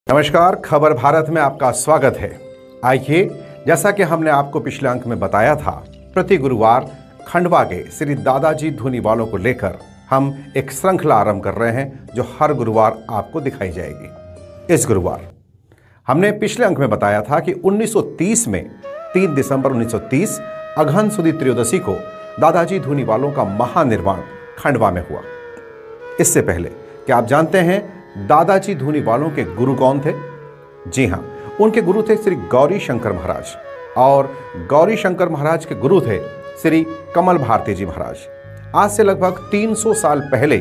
नमस्कार, खबर भारत में आपका स्वागत है। आइए, जैसा कि हमने आपको पिछले अंक में बताया था, प्रति गुरुवार खंडवा के श्री दादाजी धूनीवालों को लेकर हम एक श्रृंखला आरंभ कर रहे हैं जो हर गुरुवार आपको दिखाई जाएगी। इस गुरुवार हमने पिछले अंक में बताया था कि 1930 में 3 दिसंबर 1930 अगहन सुदी त्रयोदशी को दादाजी धूनीवालों का महानिर्वाण खंडवा में हुआ। इससे पहले क्या आप जानते हैं दादाजी धूनीवालों के गुरु कौन थे? जी हां, उनके गुरु थे श्री गौरी शंकर महाराज, और गौरी शंकर महाराज के गुरु थे श्री कमल भारती जी महाराज। आज से लगभग 300 साल पहले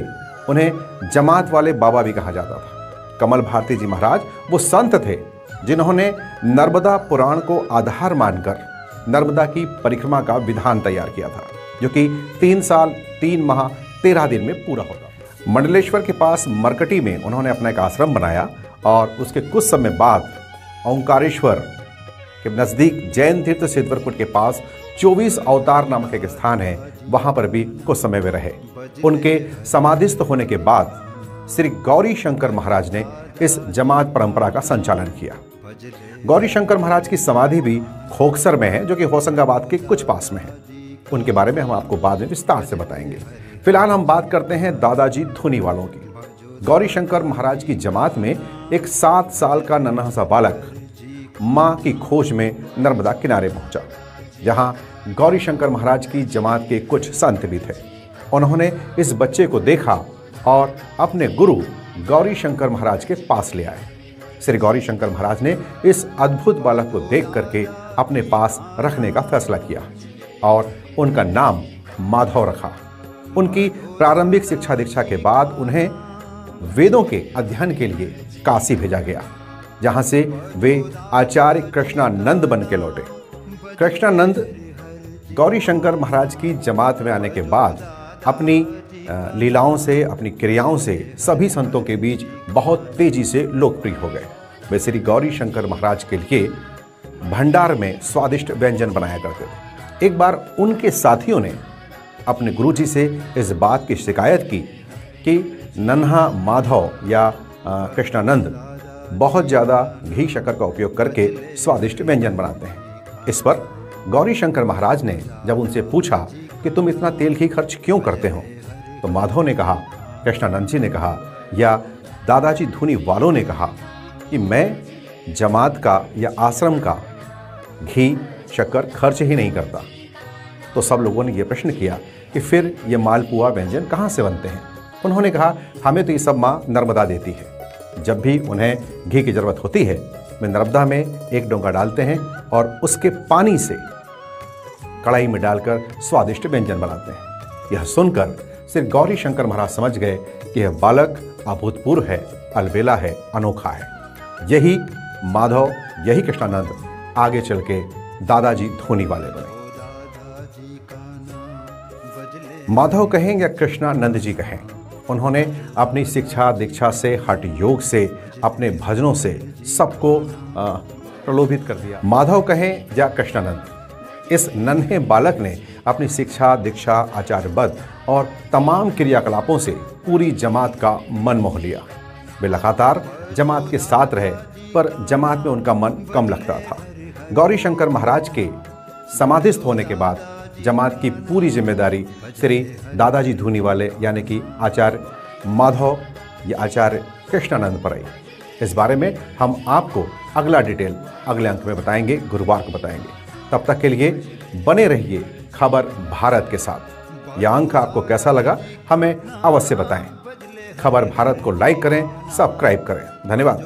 उन्हें जमात वाले बाबा भी कहा जाता था। कमल भारती जी महाराज वो संत थे जिन्होंने नर्मदा पुराण को आधार मानकर नर्मदा की परिक्रमा का विधान तैयार किया था, जो कि 3 साल 3 माह 13 दिन में पूरा होता। मंडलेश्वर के पास मरकटी में उन्होंने अपना एक आश्रम बनाया, और उसके कुछ समय बाद ओंकारेश्वर के नज़दीक जैन तीर्थ सिद्धवरकुट के पास 24 अवतार नामक एक स्थान है, वहाँ पर भी कुछ समय वे रहे। उनके समाधिस्थ होने के बाद श्री गौरी शंकर महाराज ने इस जमात परंपरा का संचालन किया। गौरी शंकर महाराज की समाधि भी खोखसर में है, जो कि होशंगाबाद के कुछ पास में है। उनके बारे में हम आपको बाद में विस्तार से बताएंगे। फिलहाल हम बात करते हैं दादाजी धूनीवालों की। गौरी शंकर महाराज की जमात में एक 7 साल का नन्हा सा बालक मां की खोज में नर्मदा किनारे पहुंचा, जहां गौरी शंकर महाराज की जमात के कुछ संत भी थे। उन्होंने इस बच्चे को देखा और अपने गुरु गौरी शंकर महाराज के पास ले आए। श्री गौरी शंकर महाराज ने इस अद्भुत बालक को देख करके अपने पास रखने का फैसला किया और उनका नाम माधव रखा। उनकी प्रारंभिक शिक्षा दीक्षा के बाद उन्हें वेदों के अध्ययन के लिए काशी भेजा गया, जहां से वे आचार्य कृष्णानंद बन के लौटे। कृष्णानंद गौरी शंकर महाराज की जमात में आने के बाद अपनी लीलाओं से, अपनी क्रियाओं से सभी संतों के बीच बहुत तेजी से लोकप्रिय हो गए। वे श्री गौरी शंकर महाराज के लिए भंडार में स्वादिष्ट व्यंजन बनाया करते थे। एक बार उनके साथियों ने अपने गुरुजी से इस बात की शिकायत की कि नन्हा माधव या कृष्णानंद बहुत ज़्यादा घी शक्कर का उपयोग करके स्वादिष्ट व्यंजन बनाते हैं। इस पर गौरी शंकर महाराज ने जब उनसे पूछा कि तुम इतना तेल घी खर्च क्यों करते हो, तो माधव ने कहा, कृष्णानंद जी ने कहा, या दादाजी धूनीवालों ने कहा कि मैं जमात का या आश्रम का घी शक्कर खर्च ही नहीं करता। तो सब लोगों ने ये प्रश्न किया कि फिर ये मालपुआ व्यंजन कहाँ से बनते हैं? उन्होंने कहा, हमें तो ये सब माँ नर्मदा देती है। जब भी उन्हें घी की ज़रूरत होती है, वे नर्मदा में एक डोंगा डालते हैं और उसके पानी से कढ़ाई में डालकर स्वादिष्ट व्यंजन बनाते हैं। यह सुनकर श्री गौरी शंकर महाराज समझ गए कि यह बालक अभूतपूर्व है, अलबेला है, अनोखा है। यही माधव, यही कृष्णानंद आगे चल के दादाजी धूनीवाले बने। माधव कहें या कृष्णानंद जी कहें, उन्होंने अपनी शिक्षा दीक्षा से, हठ योग से, अपने भजनों से सबको प्रलोभित कर दिया। माधव कहें या कृष्णानंद, इस नन्हे बालक ने अपनी शिक्षा दीक्षा, आचार्यबद्ध और तमाम क्रियाकलापों से पूरी जमात का मन मोह लिया। वे लगातार जमात के साथ रहे, पर जमात में उनका मन कम लगता था। गौरी शंकर महाराज के समाधिस्थ होने के बाद जमात की पूरी जिम्मेदारी श्री दादाजी धूनीवाले यानी कि आचार्य माधव या आचार्य कृष्णानंद पर आई। इस बारे में हम आपको अगला डिटेल अगले अंक में बताएंगे, गुरुवार को बताएंगे। तब तक के लिए बने रहिए खबर भारत के साथ। यह अंक आपको कैसा लगा हमें अवश्य बताएं। खबर भारत को लाइक करें, सब्सक्राइब करें। धन्यवाद।